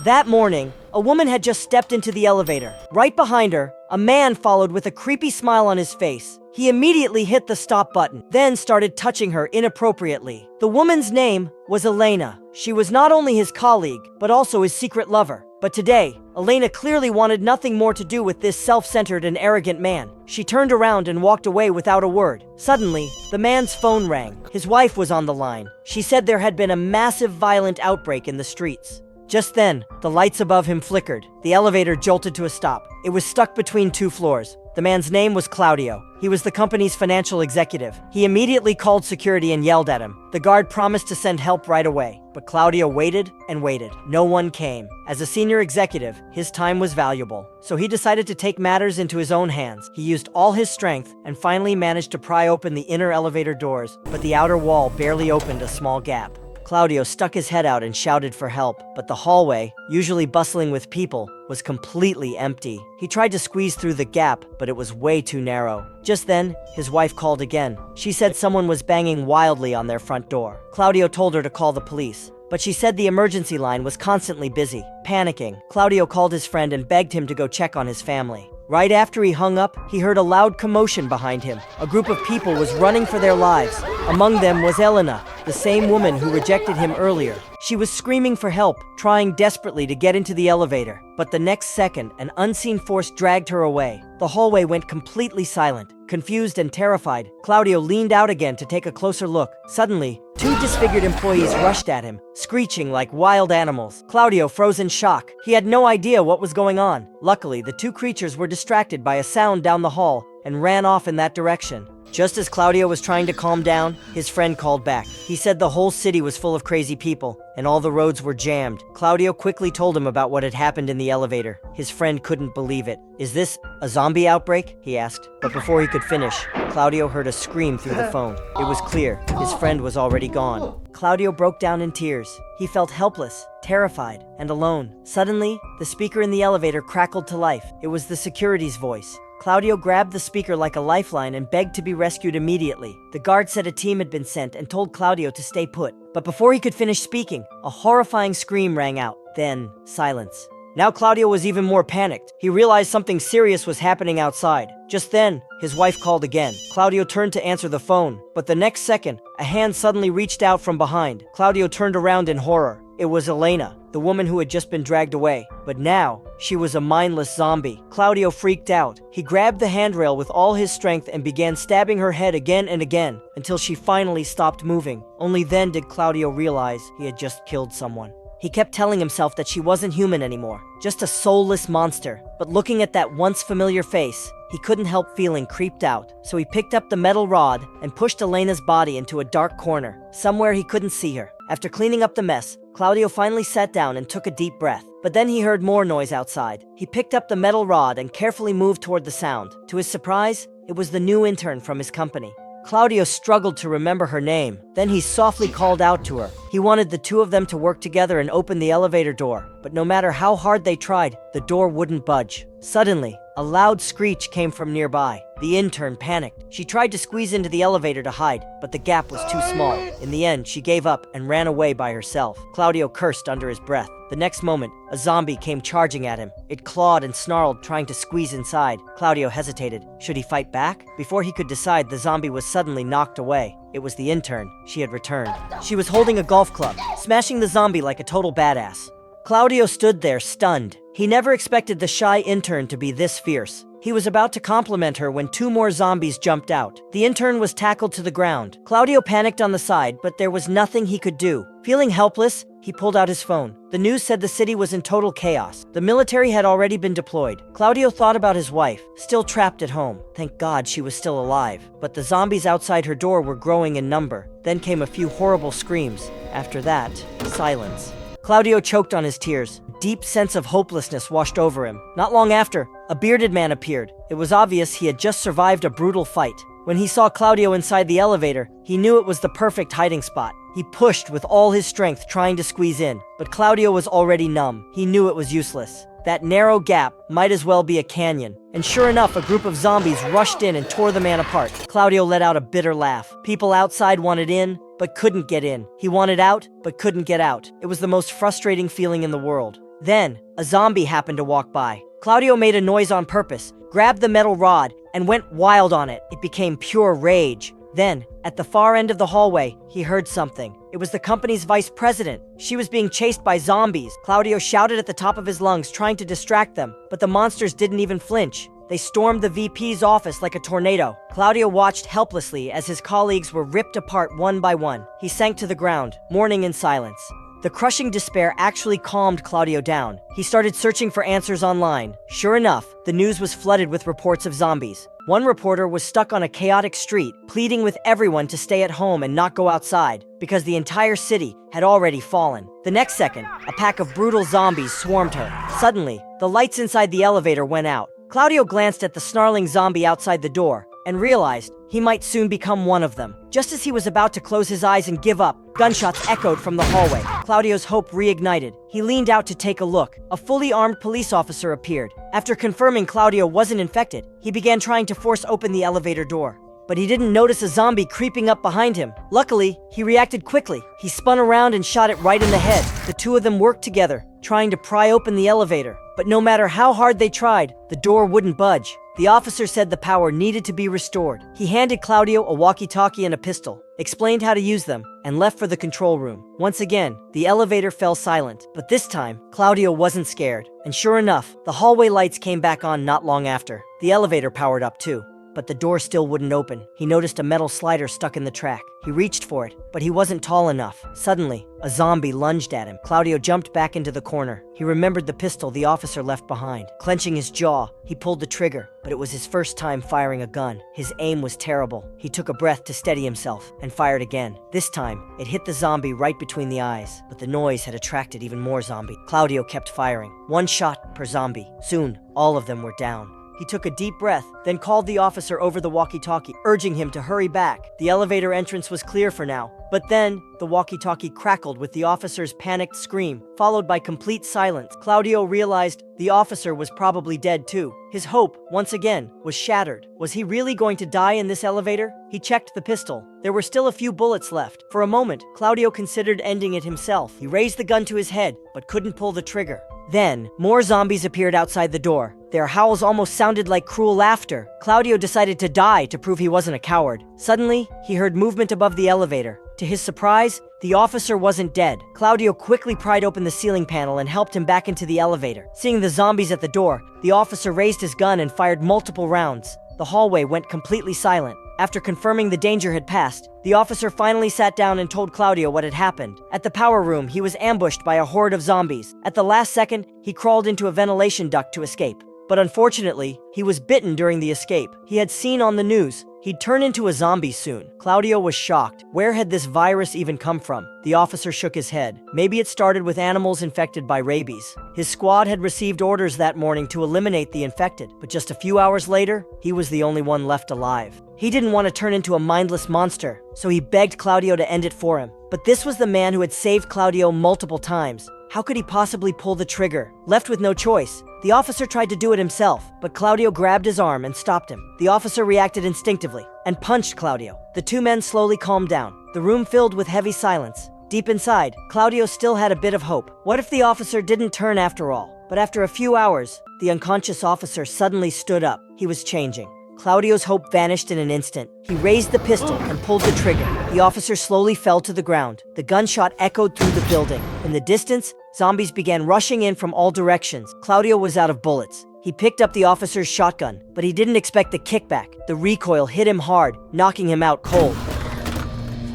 That morning, a woman had just stepped into the elevator. Right behind her, a man followed with a creepy smile on his face. He immediately hit the stop button, then started touching her inappropriately. The woman's name was Elena. She was not only his colleague, but also his secret lover. But today, Elena clearly wanted nothing more to do with this self-centered and arrogant man. She turned around and walked away without a word. Suddenly, the man's phone rang. His wife was on the line. She said there had been a massive violent outbreak in the streets. Just then, the lights above him flickered. The elevator jolted to a stop. It was stuck between two floors. The man's name was Claudio. He was the company's financial executive. He immediately called security and yelled at him. The guard promised to send help right away, but Claudio waited and waited. No one came. As a senior executive, his time was valuable, so he decided to take matters into his own hands. He used all his strength and finally managed to pry open the inner elevator doors, but the outer wall barely opened a small gap. Claudio stuck his head out and shouted for help, but the hallway, usually bustling with people, was completely empty. He tried to squeeze through the gap, but it was way too narrow. Just then, his wife called again. She said someone was banging wildly on their front door. Claudio told her to call the police, but she said the emergency line was constantly busy. Panicking, Claudio called his friend and begged him to go check on his family. Right after he hung up, he heard a loud commotion behind him. A group of people was running for their lives. Among them was Elena, the same woman who rejected him earlier. She was screaming for help, trying desperately to get into the elevator. But the next second, an unseen force dragged her away. The hallway went completely silent. Confused and terrified, Claudio leaned out again to take a closer look. Suddenly, two disfigured employees rushed at him, screeching like wild animals. Claudio froze in shock. He had no idea what was going on. Luckily, the two creatures were distracted by a sound down the hall and ran off in that direction. Just as Claudio was trying to calm down, his friend called back. He said the whole city was full of crazy people, and all the roads were jammed. Claudio quickly told him about what had happened in the elevator. His friend couldn't believe it. "Is this a zombie outbreak?" he asked. But before he could finish, Claudio heard a scream through the phone. It was clear. His friend was already gone. Claudio broke down in tears. He felt helpless, terrified, and alone. Suddenly, the speaker in the elevator crackled to life. It was the security's voice. Claudio grabbed the speaker like a lifeline and begged to be rescued immediately. The guard said a team had been sent and told Claudio to stay put. But before he could finish speaking, a horrifying scream rang out. Then, silence. Now Claudio was even more panicked. He realized something serious was happening outside. Just then, his wife called again. Claudio turned to answer the phone, but the next second, a hand suddenly reached out from behind. Claudio turned around in horror. It was Elena, the woman who had just been dragged away. But now, she was a mindless zombie. Claudio freaked out. He grabbed the handrail with all his strength and began stabbing her head again and again, until she finally stopped moving. Only then did Claudio realize he had just killed someone. He kept telling himself that she wasn't human anymore, just a soulless monster. But looking at that once familiar face, he couldn't help feeling creeped out. So he picked up the metal rod and pushed Elena's body into a dark corner, somewhere he couldn't see her. After cleaning up the mess, Claudio finally sat down and took a deep breath. But then he heard more noise outside. He picked up the metal rod and carefully moved toward the sound. To his surprise, it was the new intern from his company. Claudio struggled to remember her name. Then he softly called out to her. He wanted the two of them to work together and open the elevator door. But no matter how hard they tried, the door wouldn't budge. Suddenly, a loud screech came from nearby. The intern panicked. She tried to squeeze into the elevator to hide, but the gap was too small. In the end, she gave up and ran away by herself. Claudio cursed under his breath. The next moment, a zombie came charging at him. It clawed and snarled, trying to squeeze inside. Claudio hesitated. Should he fight back? Before he could decide, the zombie was suddenly knocked away. It was the intern. She had returned. She was holding a golf club, smashing the zombie like a total badass. Claudio stood there, stunned. He never expected the shy intern to be this fierce. He was about to compliment her when two more zombies jumped out. The intern was tackled to the ground. Claudio panicked on the side, but there was nothing he could do. Feeling helpless, he pulled out his phone. The news said the city was in total chaos. The military had already been deployed. Claudio thought about his wife, still trapped at home. Thank God she was still alive. But the zombies outside her door were growing in number. Then came a few horrible screams. After that, silence. Claudio choked on his tears. A deep sense of hopelessness washed over him. Not long after, a bearded man appeared. It was obvious he had just survived a brutal fight. When he saw Claudio inside the elevator, he knew it was the perfect hiding spot. He pushed with all his strength, trying to squeeze in, but Claudio was already numb. He knew it was useless. That narrow gap might as well be a canyon. And sure enough, a group of zombies rushed in and tore the man apart. Claudio let out a bitter laugh. People outside wanted in, but couldn't get in. He wanted out, but couldn't get out. It was the most frustrating feeling in the world. Then, a zombie happened to walk by. Claudio made a noise on purpose, grabbed the metal rod, and went wild on it. It became pure rage. Then, at the far end of the hallway, he heard something. It was the company's vice president. She was being chased by zombies. Claudio shouted at the top of his lungs, trying to distract them, but the monsters didn't even flinch. They stormed the VP's office like a tornado. Claudio watched helplessly as his colleagues were ripped apart one by one. He sank to the ground, mourning in silence. The crushing despair actually calmed Claudio down. He started searching for answers online. Sure enough, the news was flooded with reports of zombies. One reporter was stuck on a chaotic street, pleading with everyone to stay at home and not go outside, because the entire city had already fallen. The next second, a pack of brutal zombies swarmed her. Suddenly, the lights inside the elevator went out. Claudio glanced at the snarling zombie outside the door and realized he might soon become one of them. Just as he was about to close his eyes and give up, gunshots echoed from the hallway. Claudio's hope reignited. He leaned out to take a look. A fully armed police officer appeared. After confirming Claudio wasn't infected, he began trying to force open the elevator door. But he didn't notice a zombie creeping up behind him. Luckily, he reacted quickly. He spun around and shot it right in the head. The two of them worked together, trying to pry open the elevator. But no matter how hard they tried, the door wouldn't budge. The officer said the power needed to be restored. He handed Claudio a walkie-talkie and a pistol, explained how to use them, and left for the control room. Once again, the elevator fell silent, but this time, Claudio wasn't scared. And sure enough, the hallway lights came back on not long after. The elevator powered up too. But the door still wouldn't open. He noticed a metal slider stuck in the track. He reached for it, but he wasn't tall enough. Suddenly, a zombie lunged at him. Claudio jumped back into the corner. He remembered the pistol the officer left behind. Clenching his jaw, he pulled the trigger, but it was his first time firing a gun. His aim was terrible. He took a breath to steady himself and fired again. This time, it hit the zombie right between the eyes, but the noise had attracted even more zombies. Claudio kept firing, one shot per zombie. Soon, all of them were down. He took a deep breath, then called the officer over the walkie-talkie, urging him to hurry back. The elevator entrance was clear for now. But then, the walkie-talkie crackled with the officer's panicked scream, followed by complete silence. Claudio realized the officer was probably dead too. His hope, once again, was shattered. Was he really going to die in this elevator? He checked the pistol. There were still a few bullets left. For a moment, Claudio considered ending it himself. He raised the gun to his head, but couldn't pull the trigger. Then, more zombies appeared outside the door. Their howls almost sounded like cruel laughter. Claudio decided to die to prove he wasn't a coward. Suddenly, he heard movement above the elevator. To his surprise, the officer wasn't dead. Claudio quickly pried open the ceiling panel and helped him back into the elevator. Seeing the zombies at the door, the officer raised his gun and fired multiple rounds. The hallway went completely silent. After confirming the danger had passed, the officer finally sat down and told Claudio what had happened. At the power room, he was ambushed by a horde of zombies. At the last second, he crawled into a ventilation duct to escape. But unfortunately, he was bitten during the escape. He had seen on the news he'd turn into a zombie soon. Claudio was shocked. Where had this virus even come from? The officer shook his head. Maybe it started with animals infected by rabies. His squad had received orders that morning to eliminate the infected, but just a few hours later, he was the only one left alive. He didn't want to turn into a mindless monster, so he begged Claudio to end it for him. But this was the man who had saved Claudio multiple times. How could he possibly pull the trigger? Left with no choice, the officer tried to do it himself, but Claudio grabbed his arm and stopped him. The officer reacted instinctively and punched Claudio. The two men slowly calmed down. The room filled with heavy silence. Deep inside, Claudio still had a bit of hope. What if the officer didn't turn after all? But after a few hours, the unconscious officer suddenly stood up. He was changing. Claudio's hope vanished in an instant. He raised the pistol and pulled the trigger. The officer slowly fell to the ground. The gunshot echoed through the building. In the distance, zombies began rushing in from all directions. Claudio was out of bullets. He picked up the officer's shotgun, but he didn't expect the kickback. The recoil hit him hard, knocking him out cold.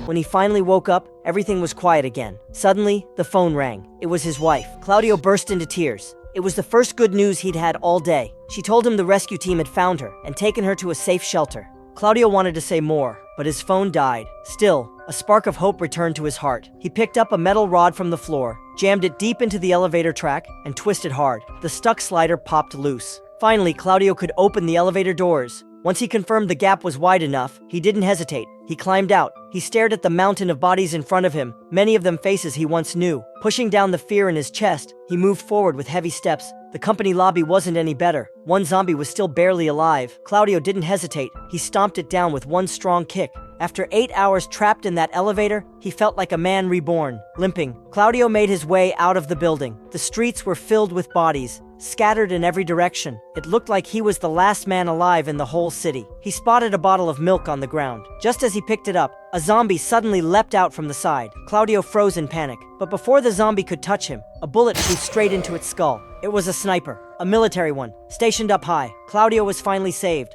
When he finally woke up, everything was quiet again. Suddenly, the phone rang. It was his wife. Claudio burst into tears. It was the first good news he'd had all day. She told him the rescue team had found her and taken her to a safe shelter. Claudio wanted to say more, but his phone died. Still, a spark of hope returned to his heart. He picked up a metal rod from the floor, jammed it deep into the elevator track, and twisted hard. The stuck slider popped loose. Finally, Claudio could open the elevator doors. Once he confirmed the gap was wide enough, he didn't hesitate. He climbed out. He stared at the mountain of bodies in front of him, many of them faces he once knew. Pushing down the fear in his chest, he moved forward with heavy steps. The company lobby wasn't any better. One zombie was still barely alive. Claudio didn't hesitate. He stomped it down with one strong kick. After 8 hours trapped in that elevator, he felt like a man reborn. Limping, Claudio made his way out of the building. The streets were filled with bodies, scattered in every direction. It looked like he was the last man alive in the whole city. He spotted a bottle of milk on the ground. Just as he picked it up, a zombie suddenly leapt out from the side. Claudio froze in panic, but before the zombie could touch him, a bullet flew straight into its skull. It was a sniper, a military one, stationed up high. Claudio was finally saved.